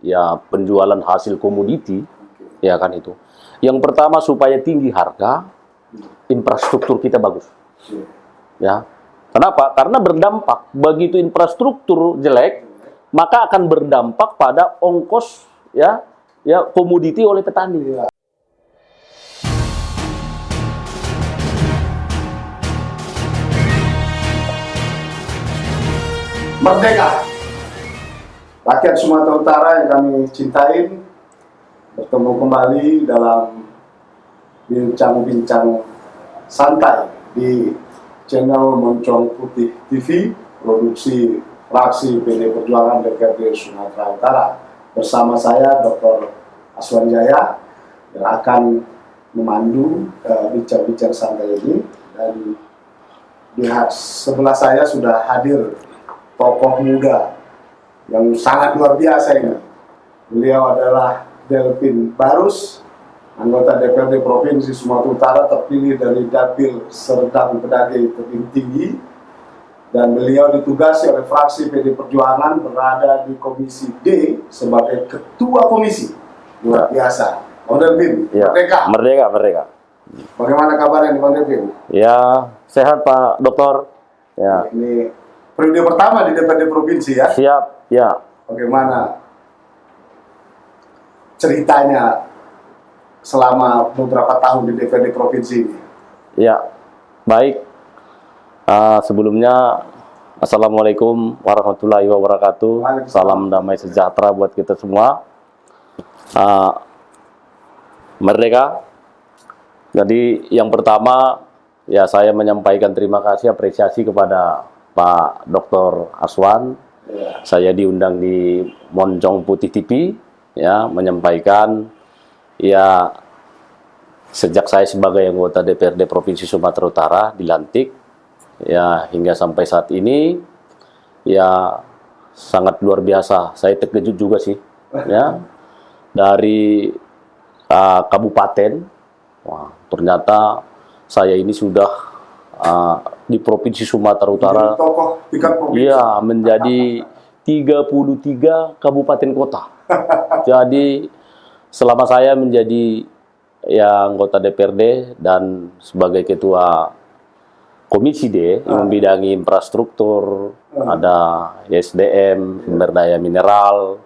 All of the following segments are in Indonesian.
ya penjualan hasil komoditi, ya kan itu. Yang pertama supaya tinggi harga, infrastruktur kita bagus. Ya. Kenapa? Karena berdampak. Begitu infrastruktur jelek, maka akan berdampak pada ongkos ya komoditi oleh petani. Merdeka, rakyat Sumatera Utara yang kami cintai, bertemu kembali dalam bincang-bincang santai di channel Moncong Putih TV, produksi fraksi PD Perjuangan DPRD Sumatera Utara. Bersama saya Dr. Aswan Jaya yang akan memandu bincang-bincang santai ini, dan di sebelah saya sudah hadir tokoh muda yang sangat luar biasa ini. Beliau adalah Delphin Barus, anggota DPRD Provinsi Sumatera Utara terpilih dari Dapil Serdang Bedage Tebing Tinggi, dan beliau ditugasi oleh fraksi PD Perjuangan berada di Komisi D sebagai Ketua Komisi. Luar biasa. Bang Delphin, Ya. merdeka. Merdeka, merdeka. Bagaimana kabarnya nih Bang Delphin? Ya, sehat Pak Dokter. Ya. Ini periode pertama di DPRD Provinsi ya? Siap, ya. Bagaimana ceritanya selama beberapa tahun di DPRD Provinsi ini? Ya, baik. Sebelumnya, Assalamualaikum warahmatullahi wabarakatuh. Salam damai sejahtera buat kita semua. Merdeka. Jadi yang pertama, ya saya menyampaikan terima kasih, apresiasi kepada Pak Dr. Aswan. Saya diundang di Moncong Putih TV, ya, menyampaikan ya sejak saya sebagai anggota DPRD Provinsi Sumatera Utara dilantik, ya hingga sampai saat ini, ya sangat luar biasa. Saya terkejut juga sih, ya dari kabupaten, wah, ternyata saya ini sudah di Provinsi Sumatera Utara, Menjadi tokoh tingkat provinsi. iya, menjadi 33 kabupaten kota. Jadi selama saya menjadi ya anggota DPRD dan sebagai ketua Komisi D yang membidangi infrastruktur, ada SDM, sumber daya mineral,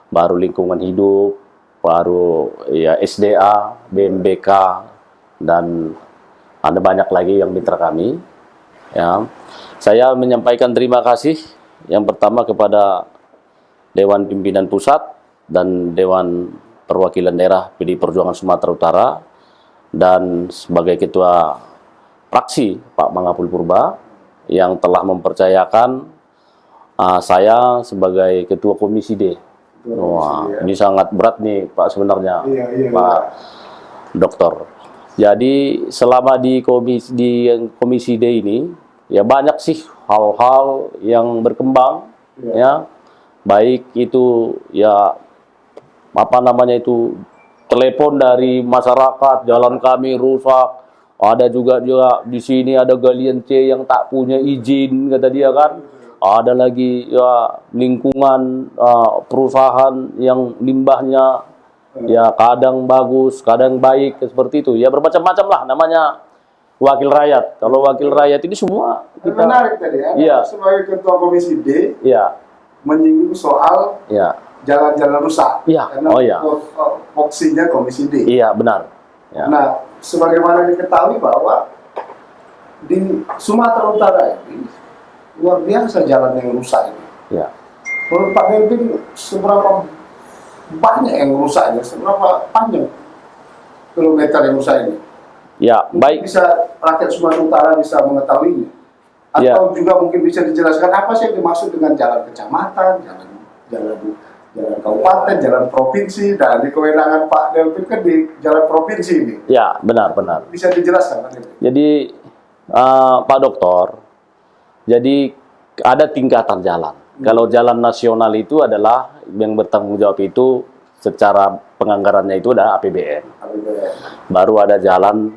baru lingkungan hidup, baru ya SDA, BMBK, dan ada banyak lagi yang mitra kami. Ya, saya menyampaikan terima kasih yang pertama kepada Dewan Pimpinan Pusat dan Dewan Perwakilan Daerah PD Perjuangan Sumatera Utara, dan sebagai Ketua Fraksi Pak Mangapul Purba yang telah mempercayakan saya sebagai Ketua Komisi D. Wah, ini sangat berat nih Pak sebenarnya, Pak Dokter. Jadi selama di Komisi D ini, ya banyak sih hal-hal yang berkembang, ya baik itu ya apa namanya itu telepon dari masyarakat, jalan kami rusak, ada juga di sini ada galian C yang tak punya izin kata dia kan, ada lagi ya lingkungan perusahaan yang limbahnya ya kadang bagus, kadang baik, seperti itu. Ya bermacam-macam lah namanya wakil rakyat. Kalau wakil rakyat ini semua kita. Menarik tadi ya. Iya. Sebagai Ketua Komisi D, ya, menyinggung soal ya, jalan-jalan rusak. Iya. Karena Oh ya, voksinya Komisi D. iya benar. Ya. Nah, sebagaimana diketahui bahwa di Sumatera Utara ini luar biasa jalan yang rusak ini. Ya. Menurut Pak Delphin, seberapa banyak yang rusaknya, seberapa panjang kilometer yang rusak ini? Ya, baik. Bisa rakyat Sumatera Utara bisa mengetahuinya, atau juga mungkin bisa dijelaskan apa sih yang dimaksud dengan jalan kecamatan, jalan kabupaten, jalan provinsi, dan di kewenangan Pak Delphin kan di jalan provinsi ini. Ya, benar-benar. Bisa dijelaskan Pak Delphin? Jadi Pak Dokter, jadi ada tingkatan jalan. Kalau jalan nasional itu adalah yang bertanggung jawab itu secara penganggarannya itu ada APBN. Baru ada jalan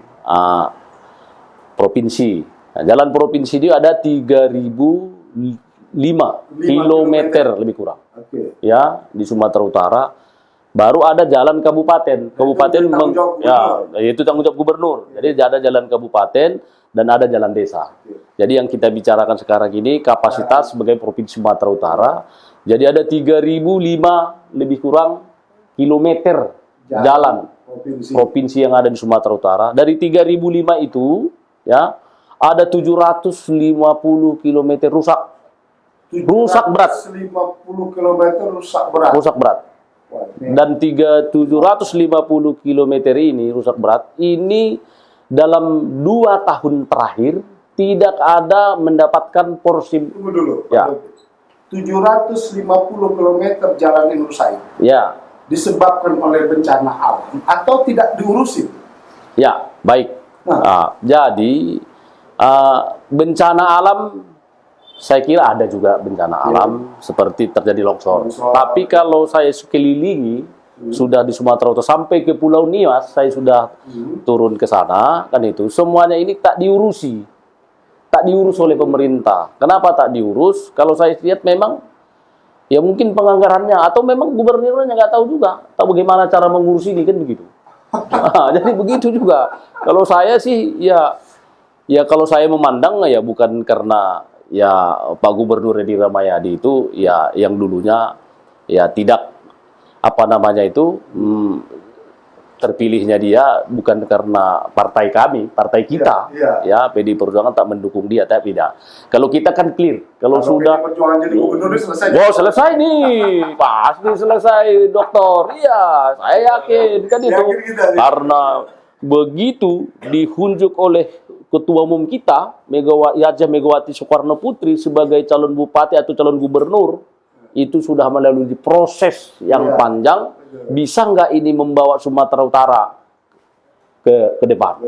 provinsi. Nah, jalan provinsi itu ada 3.500 kilometer lebih kurang. Oke. Ya, di Sumatera Utara. Baru ada jalan kabupaten. Kabupaten tanggung jawab itu tanggung jawab gubernur. Jadi ada jalan kabupaten dan ada jalan desa. Jadi yang kita bicarakan sekarang ini kapasitas sebagai Provinsi Sumatera Utara. Jadi ada 3.005 lebih kurang kilometer jalan provinsi yang ada di Sumatera Utara. Dari 3.005 itu ya ada 750 kilometer rusak. Rusak berat. 750 kilometer rusak berat. Rusak berat. Dan 750 kilometer ini rusak berat, ini dalam 2 tahun terakhir tidak ada mendapatkan porsi. Tunggu dulu. Ya. 750 kilometer jalan yang rusak. Ya. Disebabkan oleh bencana alam atau tidak diurusin? Ya, baik. Jadi bencana alam saya kira ada juga bencana alam seperti terjadi longsor. Tapi kalau saya sekelilingi sudah di Sumatera Utara sampai ke Pulau Nias, saya sudah turun ke sana, kan itu semuanya ini tak diurusi, tak diurus oleh pemerintah. Kenapa tak diurus? Kalau saya lihat memang ya mungkin penganggarannya atau memang gubernurnya nggak tahu juga, tahu bagaimana cara mengurus ini kan begitu. Jadi begitu juga. Kalau saya sih ya kalau saya memandang ya bukan karena ya Pak Gubernur Edi Rahmayadi itu ya yang dulunya ya tidak apa namanya itu terpilihnya dia bukan karena partai kami, partai kita ya PDI Perjuangan tak mendukung dia, tapi tidak. Kalau kita kan clear, kalau sudah PDI Perjuangan jadi gubernur selesai. Oh, selesai nih. Pasti selesai, Dokter. Iya, saya yakin kan itu. Karena begitu dihunjuk oleh Ketua Umum kita, Megawati Soekarno Putri sebagai calon bupati atau calon gubernur, itu sudah melalui proses yang panjang. Bisa nggak ini membawa Sumatera Utara ke depan?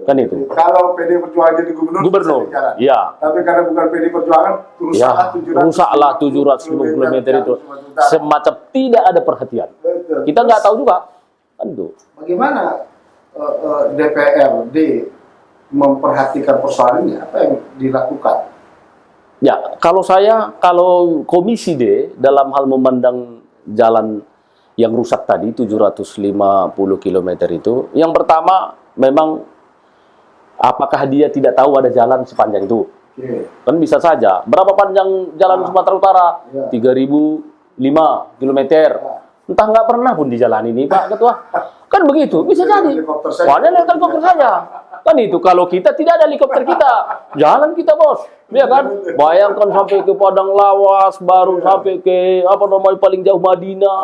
Kan itu. Kalau PDI Perjuangan jadi gubernur, iya. Tapi karena bukan PDI Perjuangan, rusaklah 750 km itu. Semacam tidak ada perhatian. Kita nggak tahu juga. Kan itu. Bagaimana DPRD memperhatikan persoalan ini, apa yang dilakukan? Ya, kalau Komisi D dalam hal memandang jalan yang rusak tadi 750 km itu, yang pertama memang apakah dia tidak tahu ada jalan sepanjang itu? Kan bisa saja. Berapa panjang jalan Sumatera Utara? 3.005 km. Entah nggak pernah pun di jalan ini, Pak Ketua. Kan begitu, bisa jadi. Soalnya helikopter saja. Kan itu, kalau kita tidak ada helikopter kita, jalan kita, Bos. Ya kan? Bayangkan sampai ke Padang Lawas, baru sampai ke apa namanya paling jauh Madinah.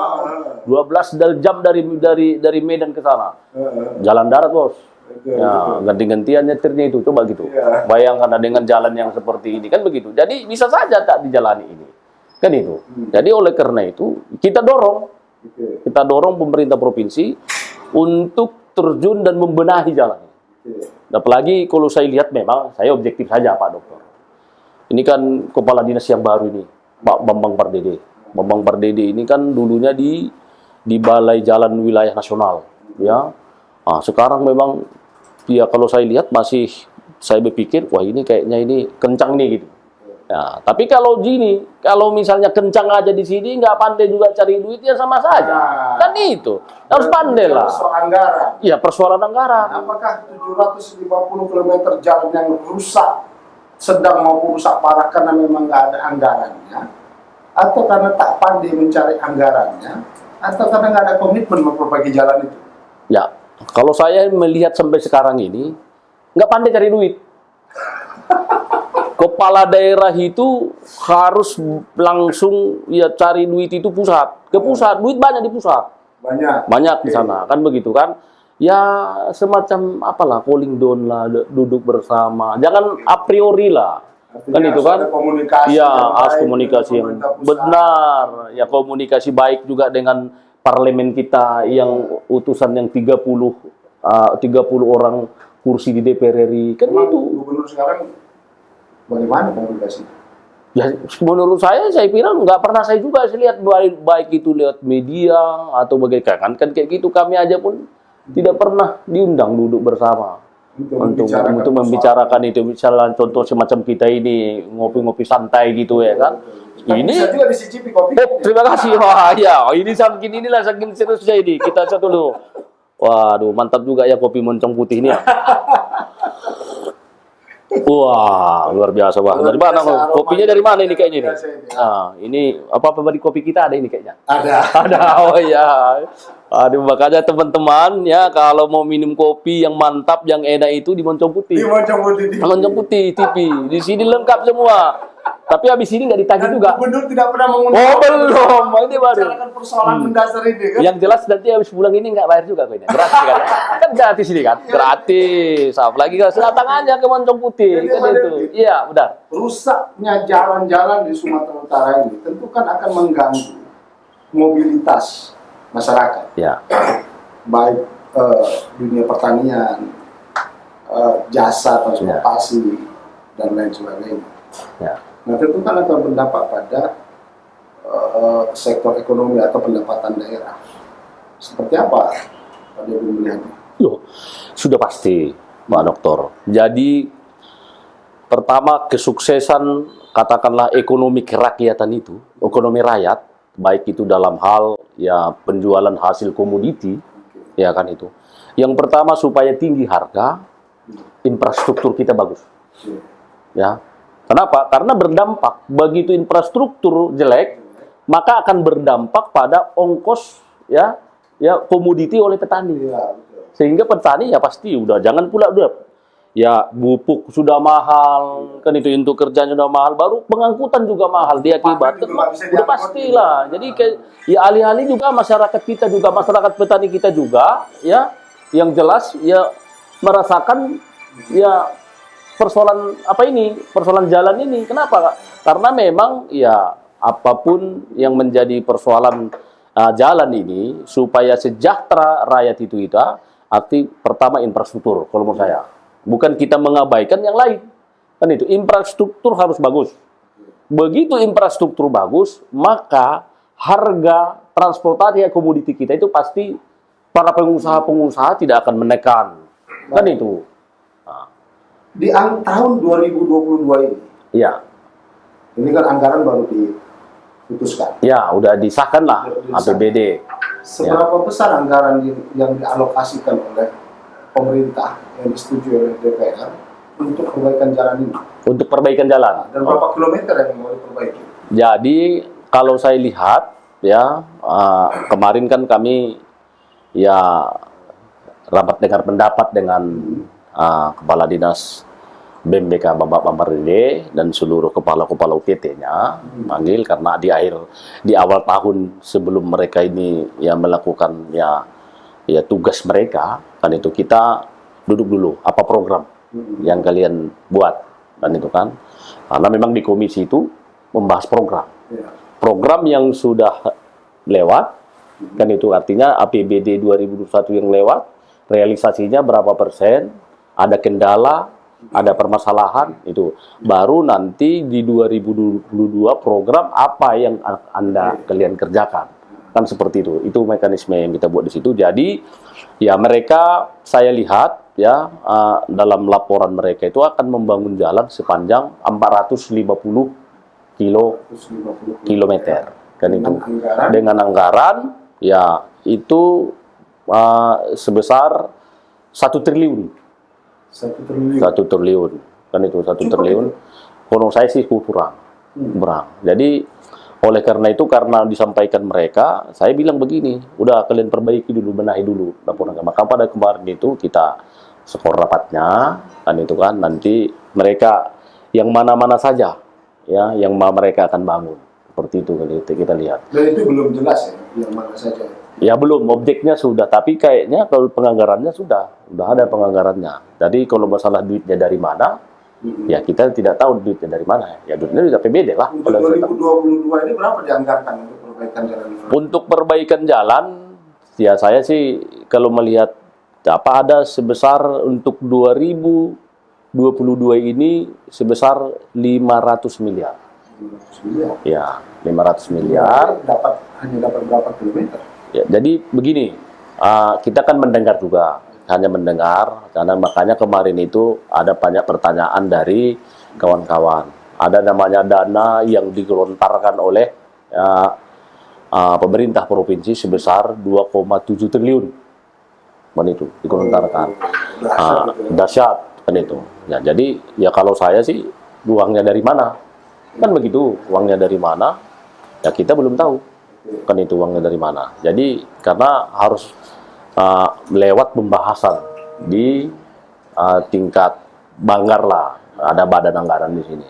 12 jam dari Medan ke sana. Jalan darat, Bos. Ya, ganti-gantian nyetirnya itu, coba gitu. Bayangkan dengan jalan yang seperti ini, kan begitu. Jadi bisa saja tak dijalani ini. Kan itu. Jadi oleh karena itu, kita dorong pemerintah provinsi untuk terjun dan membenahi jalan. Apalagi kalau saya lihat memang, saya objektif saja Pak Dokter. Ini kan kepala dinas yang baru ini, Pak Bambang Pardede. Bambang Pardede ini kan dulunya di Balai Jalan Wilayah Nasional, ya. Nah, sekarang memang, ya kalau saya lihat masih, saya berpikir, wah ini kayaknya ini kencang nih gitu. Ya, tapi kalau gini, kalau misalnya kencang aja di sini, nggak pandai juga cari duit, ya sama saja. Kan itu, harus pandai lah. Persoalan anggaran. Ya, persoalan anggaran. Apakah 750 km jalan yang rusak, sedang maupun rusak parah karena memang nggak ada anggarannya, atau karena tak pandai mencari anggarannya, atau karena nggak ada komitmen memperbaiki jalan itu? Ya, kalau saya melihat sampai sekarang ini, nggak pandai cari duit. Kepala daerah itu harus langsung ya cari duit itu pusat. Ke pusat, duit banyak di pusat. Banyak di sana, kan begitu kan? Ya semacam apalah, calling down lah, duduk bersama. Jangan a priori lah. Kan itu kan? Iya, harus komunikasi yang benar. Ya komunikasi baik juga dengan parlemen kita yang utusan yang 30 orang kursi di DPR RI. Kan itu. Gubernur sekarang bagaimana komunikasi? Ya, menurut saya kira nggak pernah saya juga lihat baik itu lewat media atau bagaimana kan kayak gitu, kami aja pun tidak pernah diundang duduk bersama. untuk membicarakan itu, misalnya contoh semacam kita ini ngopi-ngopi santai gitu ya kan. Tapi Ini bisa juga disicipi kopi. terima kasih. Wah, ya, ini saking seriusnya ini. Kita coba dulu. Waduh, mantap juga ya kopi moncong putih ini ya. Wah, luar biasa, Wah. Dari mana? Kopinya dari mana ini kayaknya ini? Nah, ini apa di kopi kita ada ini kayaknya. Ada. Ada, oh ya. Aduh, makanya teman-teman ya kalau mau minum kopi yang mantap, yang enak itu di Moncong Putih. Di Moncong Putih. Moncong Putih TV. Di sini lengkap semua. Tapi habis ini nggak ditagih juga. Gubernur tidak pernah mengundang. Oh belum, ini baru. Bicarakan persoalan mendasar ini kan. Yang jelas nanti habis pulang ini nggak bayar juga kayaknya. Gratis kan? Kan gratis ini kan? Gratis. Apalagi kalau datang aja ke Moncong Putih. Jadi Kan itu. Iya, benar. Rusaknya jalan-jalan di Sumatera Utara ini tentu kan akan mengganggu mobilitas masyarakat. Ya. Baik dunia pertanian, jasa transportasi dan lain sebagainya. Ya. Nah tentu kan akan berdampak pada sektor ekonomi atau pendapatan daerah. Seperti apa Pak Dewi melihatnya? Loh, sudah pasti, Pak Dokter. Jadi pertama kesuksesan katakanlah ekonomi kerakyatan itu, ekonomi rakyat, baik itu dalam hal ya penjualan hasil komoditi, ya kan itu. Yang pertama supaya tinggi harga, infrastruktur kita bagus. Ya. Kenapa? Karena berdampak. Begitu infrastruktur jelek, maka akan berdampak pada ongkos ya komoditi oleh petani. Sehingga petani ya pasti udah jangan pula ya pupuk sudah mahal, kan itu untuk kerjanya sudah mahal, baru pengangkutan juga mahal diakibatkan udah pastilah. Jadi ya alih-alih juga masyarakat kita juga, masyarakat petani kita juga ya yang jelas ya merasakan ya persoalan persoalan jalan ini. Kenapa? Karena memang ya apapun yang menjadi persoalan jalan ini supaya sejahtera rakyat itu arti pertama infrastruktur kalau menurut saya. Bukan kita mengabaikan yang lain. Kan itu infrastruktur harus bagus. Begitu infrastruktur bagus, maka harga transportasi komoditi kita itu pasti para pengusaha-pengusaha tidak akan menekan. Kan itu. Di tahun 2022 ini, Iya. ini kan anggaran baru diputuskan. Ya, udah disahkan lah APBD. Seberapa besar anggaran yang dialokasikan oleh pemerintah yang disetujui oleh DPR untuk perbaikan jalan ini? Untuk perbaikan jalan. Dan berapa kilometer yang mau diperbaiki? Jadi kalau saya lihat ya kemarin kan kami ya rapat dengar pendapat dengan Kepala Dinas BMBK Bapak Pamaride dan seluruh kepala-kepala UPT-nya manggil karena di awal tahun sebelum mereka ini ya melakukan ya tugas mereka kan itu kita duduk dulu apa program yang kalian buat dan itu kan karena memang di komisi itu membahas program yang sudah lewat kan itu artinya APBD 2021 yang lewat realisasinya berapa persen, ada kendala, ada permasalahan itu baru nanti di 2022 program apa yang kalian kerjakan kan seperti itu mekanisme yang kita buat di situ. Jadi ya mereka saya lihat ya dalam laporan mereka itu akan membangun jalan sepanjang 450 kilometer kan itu dengan anggaran ya itu sebesar 1 triliun. 1 triliun kan itu 1 triliun. Menurut saya sih kurang. Jadi oleh karena itu karena disampaikan mereka, saya bilang begini, udah kalian perbaiki dulu, benahi dulu laporan. Maka pada kemarin itu kita skor rapatnya kan itu kan nanti mereka yang mana-mana saja ya yang mereka akan bangun seperti itu kita lihat. Dan itu belum jelas ya yang mana saja. Ya belum, objeknya sudah, tapi kayaknya kalau penganggarannya sudah ada penganggarannya. Jadi kalau masalah duitnya dari mana, ya kita tidak tahu duitnya dari mana. Ya duitnya dari APBD lah. Untuk 2022 ini berapa dianggarkan untuk perbaikan jalan? Untuk perbaikan jalan, ya saya sih kalau melihat apa ada sebesar untuk 2022 ini sebesar 500 miliar. 500 miliar. Ya, 500 miliar. Hanya dapat berapa kilometer? Ya, jadi begini, kita kan mendengar juga hanya mendengar, karena makanya kemarin itu ada banyak pertanyaan dari kawan-kawan. Ada namanya dana yang digelontarkan oleh pemerintah provinsi sebesar 2,7 triliun. Itu digelontarkan. Dahsyat kan itu. Ya, jadi ya kalau saya sih uangnya dari mana? Kan begitu, uangnya dari mana? Ya kita belum tahu. Kan itu uangnya dari mana. Jadi karena harus lewat pembahasan di tingkat banggar lah, ada badan anggaran di sini.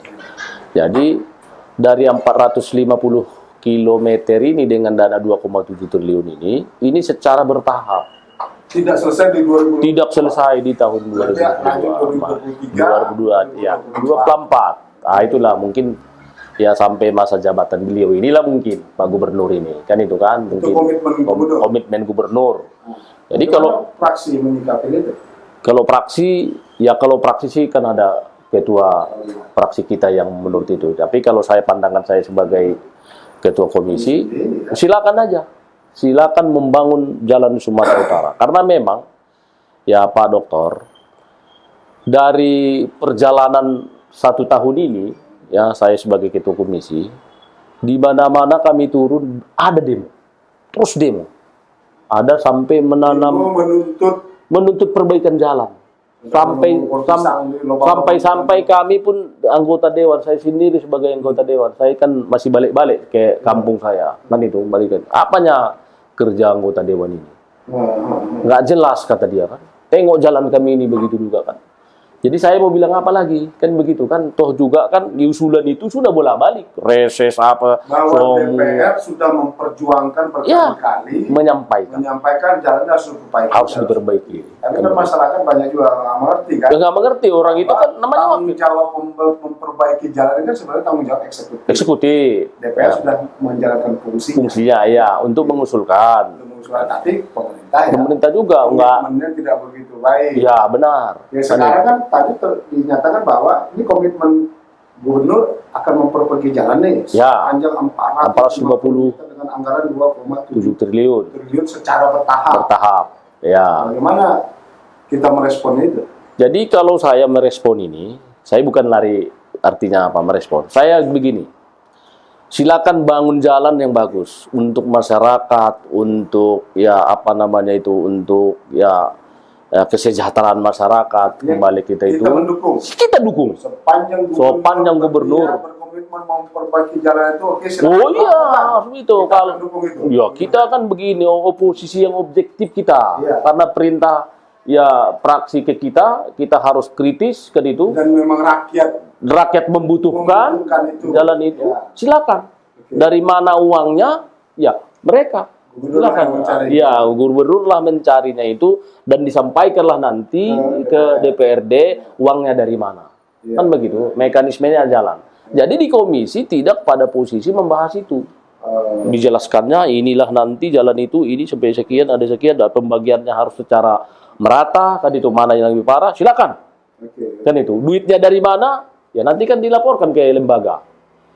Jadi dari 450 kilometer ini dengan dana 2,7 triliun ini secara bertahap. Tidak selesai di 2000. Tidak selesai di tahun 2022, ya 24. Itulah mungkin ya sampai masa jabatan beliau inilah mungkin Pak Gubernur ini kan itu kan mungkin komitmen gubernur. Jadi kalau fraksi menyikapi itu, kalau fraksi sih kan ada ketua fraksi kita yang menurut itu. Tapi kalau pandangan saya sebagai ketua komisi, silakan aja. Silakan membangun jalan Sumatera Utara. Karena memang, ya Pak Dokter, dari perjalanan 1 tahun ini, ya saya sebagai ketua komisi, di mana-mana kami turun, ada demo. Terus demo. Ada sampai menuntut perbaikan jalan. Sampai kami pun anggota dewan, saya sendiri sebagai anggota dewan, saya kan masih balik-balik ke kampung saya. Kan itu, balikan. Apanya kerja anggota dewan ini? Nggak jelas kata dia kan. Tengok jalan kami ini begitu juga kan. Jadi saya mau bilang apa lagi? Kan begitu kan. Toh juga kan di usulan itu sudah bolak-balik. Reses apa. Bahwa DPR sudah memperjuangkan berkali-kali. Menyampaikan jalannya harus diperbaiki. Tapi kan masyarakat banyak juga nggak mengerti kan. Nggak mengerti. Orang itu kan namanya tanggung jawab memperbaiki jalan ini kan sebenarnya tanggung jawab eksekutif. DPR ya. Sudah menjalankan fungsinya ya untuk mengusulkan. Tapi pemerintah juga komitmennya tidak begitu baik. Ya benar. Ya sekarang kan tadi dinyatakan bahwa ini komitmen gubernur akan memperbaiki jalan nih sepanjang 450 dengan anggaran 2,7 triliun secara bertahap. Ya. Bagaimana kita merespon itu? Jadi kalau saya merespon ini, saya bukan lari artinya apa merespon. Saya begini. Silakan bangun jalan yang bagus untuk masyarakat, untuk untuk kesejahteraan masyarakat, kembali kita kita dukung. Sepanjang gubernur berkomitmen memperbaiki jalan itu, oke, silakan. Harus itu. Kalau kita kan begini, oposisi yang objektif kita, karena perintah fraksi ke kita harus kritis kan itu. Dan memang rakyat membutuhkan jalan itu, silakan. Dari mana uangnya, ya mereka. Silakan. Ya, gubernur lah mencarinya itu dan disampaikanlah nanti ke DPRD uangnya dari mana. Kan begitu, mekanismenya jalan. Jadi di komisi tidak pada posisi membahas itu. Dijelaskannya inilah nanti jalan itu, ini sampai sekian, ada sekian, dan pembagiannya harus secara merata, kan itu mana yang lebih parah, silakan. Kan itu, duitnya dari mana? Ya nanti kan dilaporkan ke lembaga.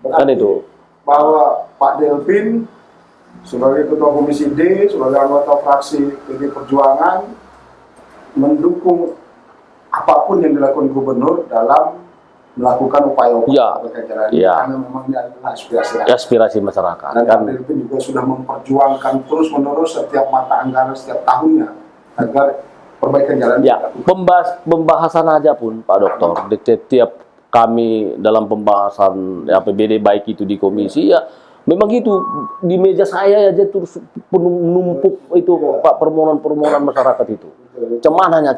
Kan itu. Bahwa Pak Delvin sebagai ketua komisi D, sebagai anggota fraksi PD Perjuangan mendukung apapun yang dilakukan gubernur dalam melakukan upaya-upaya karena memang ini adalah aspirasi masyarakat. Dan Pak Delvin juga sudah memperjuangkan terus-menerus setiap mata anggaran setiap tahunnya agar perbaikan jalan. Ya, pembahasan aja pun Pak Dokter, di setiap kami dalam pembahasan APBD baik itu di komisi memang itu di meja saya aja terus menumpuk itu Pak permohonan masyarakat itu. Cemananya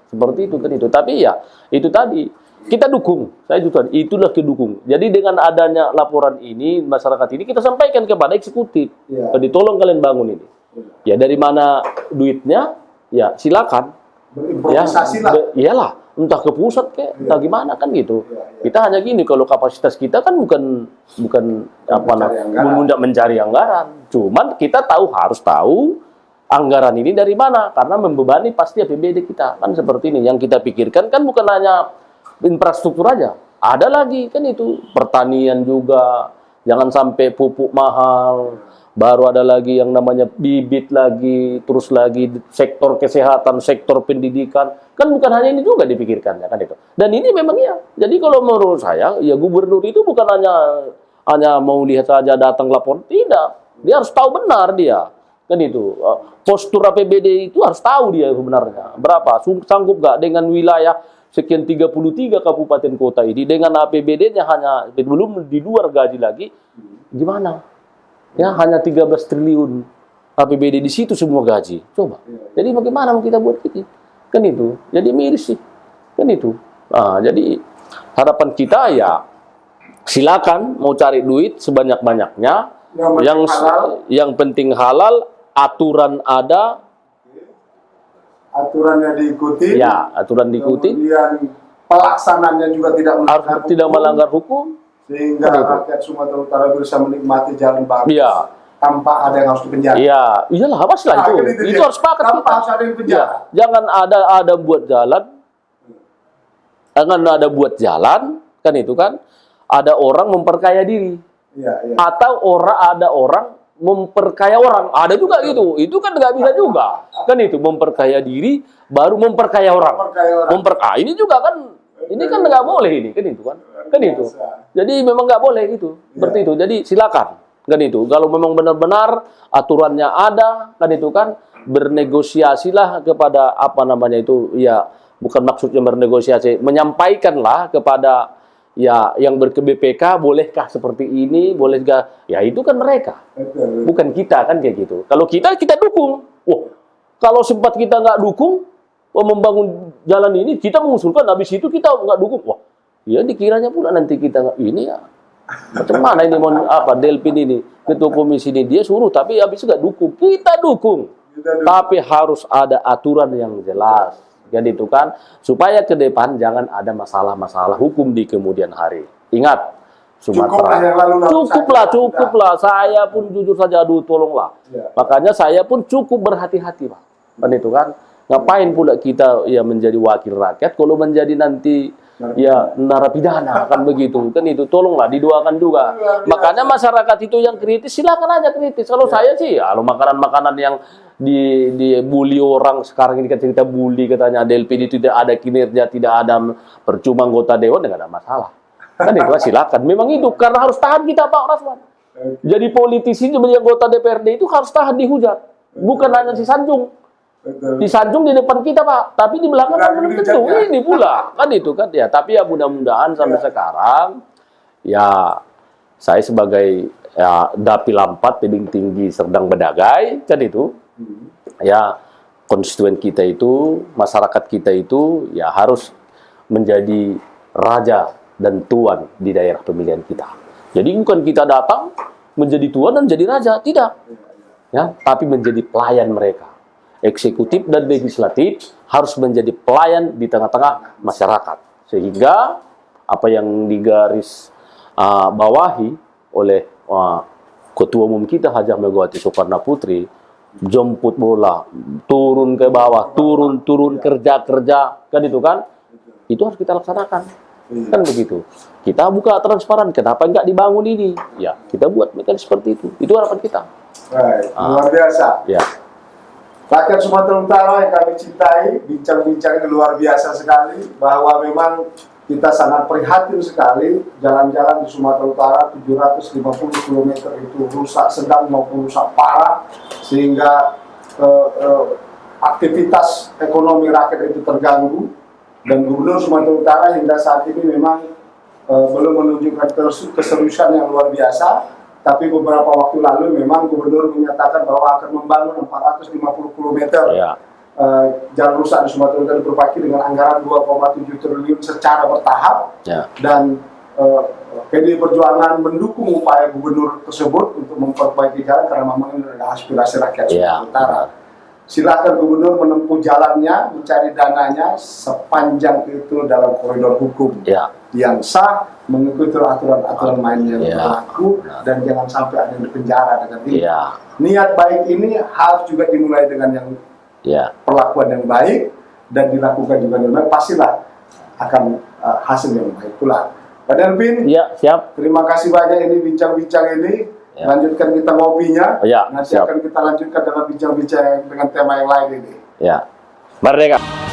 seperti itu kan itu. Tapi ya itu tadi kita dukung. Saya juga itulah kedukung. Jadi dengan adanya laporan ini masyarakat ini kita sampaikan kepada eksekutif. Jadi tolong kalian bangun ini. Ya dari mana duitnya? Ya silakan. Berimprovisasi lah. Iyalah, entah ke pusat entah gimana kan gitu. Kita hanya gini, kalau kapasitas kita kan bukan mencari anggaran. Cuman kita harus tahu anggaran ini dari mana, karena membebani pasti APBD kita. Kan seperti ini, yang kita pikirkan kan bukan hanya infrastruktur aja. Ada lagi kan itu, pertanian juga, jangan sampai pupuk mahal, baru ada lagi yang namanya bibit lagi, terus lagi sektor kesehatan, sektor pendidikan, kan bukan hanya ini juga dipikirkannya kan itu. Dan ini memang ya. Jadi kalau menurut saya, ya gubernur itu bukan hanya mau lihat saja datang lapor, tidak. Dia harus tahu benar dia, kan itu. Postur APBD itu harus tahu dia sebenarnya berapa, sanggup nggak dengan wilayah sekian 33 kabupaten kota ini dengan APBD-nya hanya belum di luar gaji lagi, gimana? Ya, hanya 13 triliun APBD di situ semua gaji. Coba. Jadi bagaimana mau kita buat ini? Kan itu. Jadi miris sih. Kan itu. Nah, jadi harapan kita ya silakan mau cari duit sebanyak-banyaknya. Yang penting halal, aturan ada. Aturannya diikuti. Ya, aturan diikuti. Kemudian pelaksanaannya juga tidak melanggar hukum. Sehingga rakyat Sumatera Utara bisa menikmati jalan bagus tanpa ada yang harus dipenjara. Iya, iyalah pastilah itu harus sepakat. Tanpa harus ada yang penjara. Jangan ada buat jalan, kan itu kan ada orang memperkaya diri, atau ada orang memperkaya orang, ada juga gitu. Itu kan nggak bisa juga, kan itu memperkaya diri baru memperkaya orang. Ini juga kan. Ini kan nggak boleh ini, kan itu kan itu. Jadi memang nggak boleh gitu, seperti itu. Jadi silakan, kan itu. Kalau memang benar-benar aturannya ada, kan itu kan bernegosiasilah kepada apa namanya itu, ya bukan maksudnya bernegosiasi, menyampaikanlah kepada ya yang BPK, bolehkah seperti ini, bolehkah? Ya itu kan mereka, bukan kita kan kayak gitu. Kalau kita dukung. Wah, kalau sempat kita nggak dukung, membangun jalan ini, kita mengusulkan, habis itu kita nggak dukung. Wah, ya dikiranya pula nanti kita nggak ini ya. Macam mana ini Delpin ini, ketua komisi ini, dia suruh, tapi habis itu nggak dukung. Kita dukung. Tapi harus ada aturan yang jelas. Jadi itu kan, supaya ke depan jangan ada masalah-masalah hukum di kemudian hari. Ingat, Sumatera. Cukuplah. Saya pun jujur saja, aduh tolonglah. Makanya saya pun cukup berhati-hati, Pak. Dan itu kan, ngapain pula kita ya menjadi wakil rakyat kalau menjadi nanti ya narapidana kan begitu kan itu. Tolonglah didoakan juga. Makanya masyarakat itu yang kritis silakan aja kritis. Kalau saya sih kalau makanan-makanan yang dibully orang sekarang ini kan cerita bully katanya Delpin itu tidak ada kinerja, tidak ada percuma anggota dewan, tidak ada masalah. Kan itu silakan. Memang itu karena harus tahan kita Pak Rasman. Jadi politisi menjadi anggota DPRD itu harus tahan dihujat. Bukan hanya si Sanjung. Disanjung di depan kita Pak, tapi di belakang kan belum tentu ini pula kan itu kan ya. Tapi ya mudah-mudahan sampai sekarang ya saya sebagai ya dapil 4 tebing tinggi Serdang Bedagai kan itu ya konstituen kita itu, masyarakat kita itu ya harus menjadi raja dan tuan di daerah pemilihan kita. Jadi bukan kita datang menjadi tuan dan jadi raja, tidak ya, tapi menjadi pelayan mereka. Eksekutif dan legislatif harus menjadi pelayan di tengah-tengah masyarakat. Sehingga apa yang digaris bawahi oleh Ketua Umum kita Hajah Megawati Soekarno Putri, jemput bola, turun ke bawah, turun kerja, kan itu kan? Itu harus kita laksanakan. Kan begitu. Kita buka transparan, kenapa nggak dibangun ini? Ya, kita buat mekanisme seperti itu. Itu harapan kita. Baik, luar biasa. Ya. Rakyat Sumatera Utara yang kami cintai, bincang-bincang ini luar biasa sekali, bahwa memang kita sangat prihatin sekali jalan-jalan di Sumatera Utara 750 km itu rusak sedang maupun rusak parah, sehingga aktivitas ekonomi rakyat itu terganggu, dan Gubernur Sumatera Utara hingga saat ini memang belum menunjukkan keseriusan yang luar biasa. Tapi beberapa waktu lalu memang Gubernur menyatakan bahwa akan membangun 450 km jalan rusak di Sumatera Utara diperbaiki dengan anggaran 2,7 triliun secara bertahap. Dan PDI Perjuangan mendukung upaya Gubernur tersebut untuk memperbaiki jalan karena memang ini adalah aspirasi rakyat Sumatera Utara. Silakan Gubernur menempuh jalannya, mencari dananya sepanjang itu dalam koridor hukum yang sah, mengikuti aturan-aturan main yang berlaku, dan jangan sampai ada yang dipenjara dengan ini. Niat baik ini harus juga dimulai dengan yang perlakuan yang baik dan dilakukan juga dengan baik, pastilah akan hasil yang baik pula. Pak Delpin, siap. Terima kasih banyak ini bincang-bincang ini. Ya. Lanjutkan kita ngopinya. Oh, ya, Nanti siap. akan kita lanjutkan dalam bincang-bincang dengan tema yang lain ini. Ya. Merdeka.